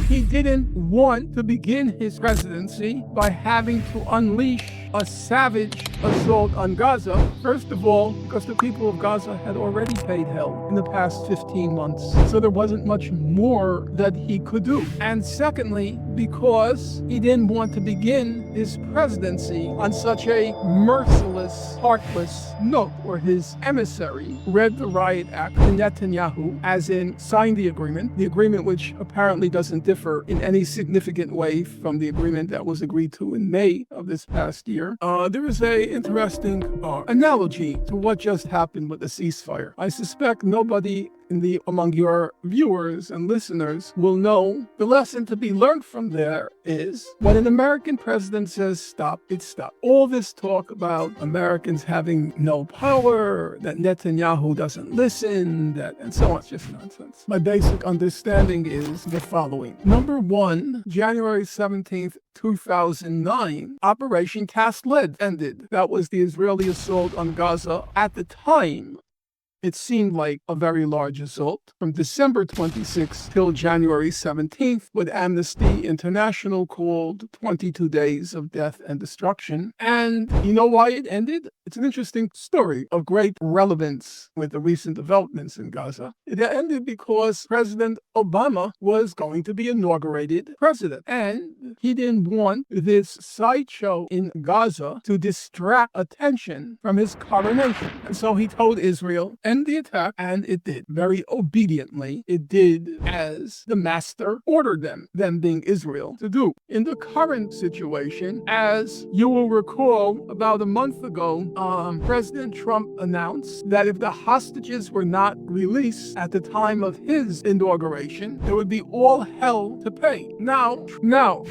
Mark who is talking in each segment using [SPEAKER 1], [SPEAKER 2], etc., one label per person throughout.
[SPEAKER 1] He didn't want to begin his presidency by having to unleash a savage assault on Gaza. First of all, because the people of Gaza had already paid hell in the past 15 months. So there wasn't much more that he could do. And secondly, because he didn't want to begin his presidency on such a merciless, heartless note, or his emissary read the riot act to Netanyahu, as in signed the agreement which apparently doesn't differ in any significant way from the agreement that was agreed to in May of this past year. There is a interesting analogy to what just happened with the ceasefire. I suspect nobody among your viewers and listeners will know the lesson to be learned from there is when an American president says stop, it's stop. All this talk about Americans having no power, that Netanyahu doesn't listen, and so on, it's just nonsense. My basic understanding is the following. Number one, January 17th, 2009, Operation Cast Lead ended. That was the Israeli assault on Gaza. At the time, it seemed like a very large assault. From December 26th till January 17th, what Amnesty International called 22 days of death and destruction. And you know why it ended? It's an interesting story of great relevance with the recent developments in Gaza. It ended because President Obama was going to be inaugurated president. And he didn't want this sideshow in Gaza to distract attention from his coronation. And so he told Israel, end the attack, and it did. Very obediently, it did as the master ordered them being Israel, to do. In the current situation, as you will recall, about a month ago, President Trump announced that if the hostages were not released at the time of his inauguration, there would be all hell to pay. Now,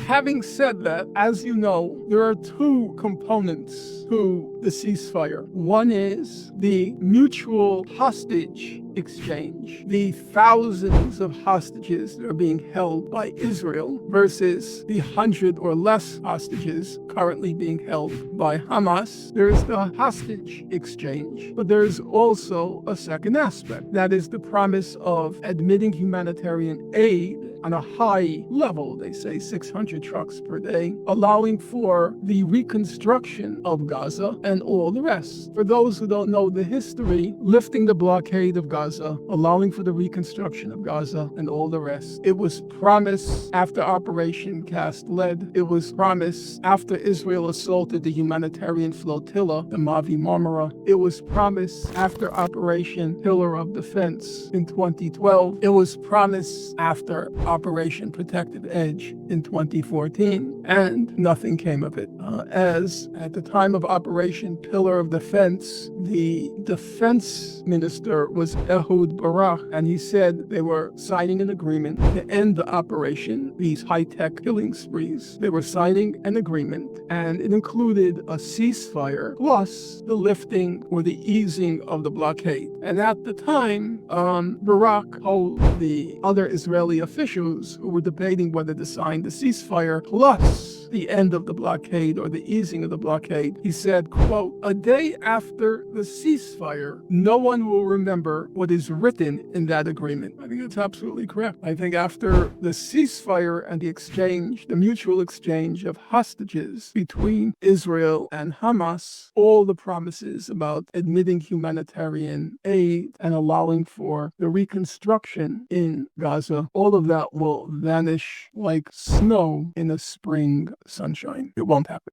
[SPEAKER 1] having said that, as you know, there are two components to the ceasefire. One is the mutual hostage exchange, the thousands of hostages that are being held by Israel versus the 100 or less hostages currently being held by Hamas. There's the hostage exchange, but there's also a second aspect. That is the promise of admitting humanitarian aid on a high level, they say 600 trucks per day, allowing for the reconstruction of Gaza and all the rest. For those who don't know the history, lifting the blockade of Gaza, allowing for the reconstruction of Gaza and all the rest. It was promised after Operation Cast Lead. It was promised after Israel assaulted the humanitarian flotilla, the Mavi Marmara. It was promised after Operation Pillar of Defense in 2012. It was promised after Operation Protective Edge in 2014, and nothing came of it. As at the time of Operation Pillar of Defense, the defense minister was Ehud Barak, and he said they were signing an agreement to end the operation, these high-tech killing sprees. They were signing an agreement, and it included a ceasefire plus the lifting or the easing of the blockade. And at the time, Barak told the other Israeli officials who were debating whether to sign the ceasefire plus the end of the blockade or the easing of the blockade, he said, quote, "A day after the ceasefire, no one will remember what is written in that agreement." I think that's absolutely correct. I think after the ceasefire and the exchange, the mutual exchange of hostages between Israel and Hamas, all the promises about admitting humanitarian aid and allowing for the reconstruction in Gaza, all of that will vanish like snow in a spring sunshine. It won't happen.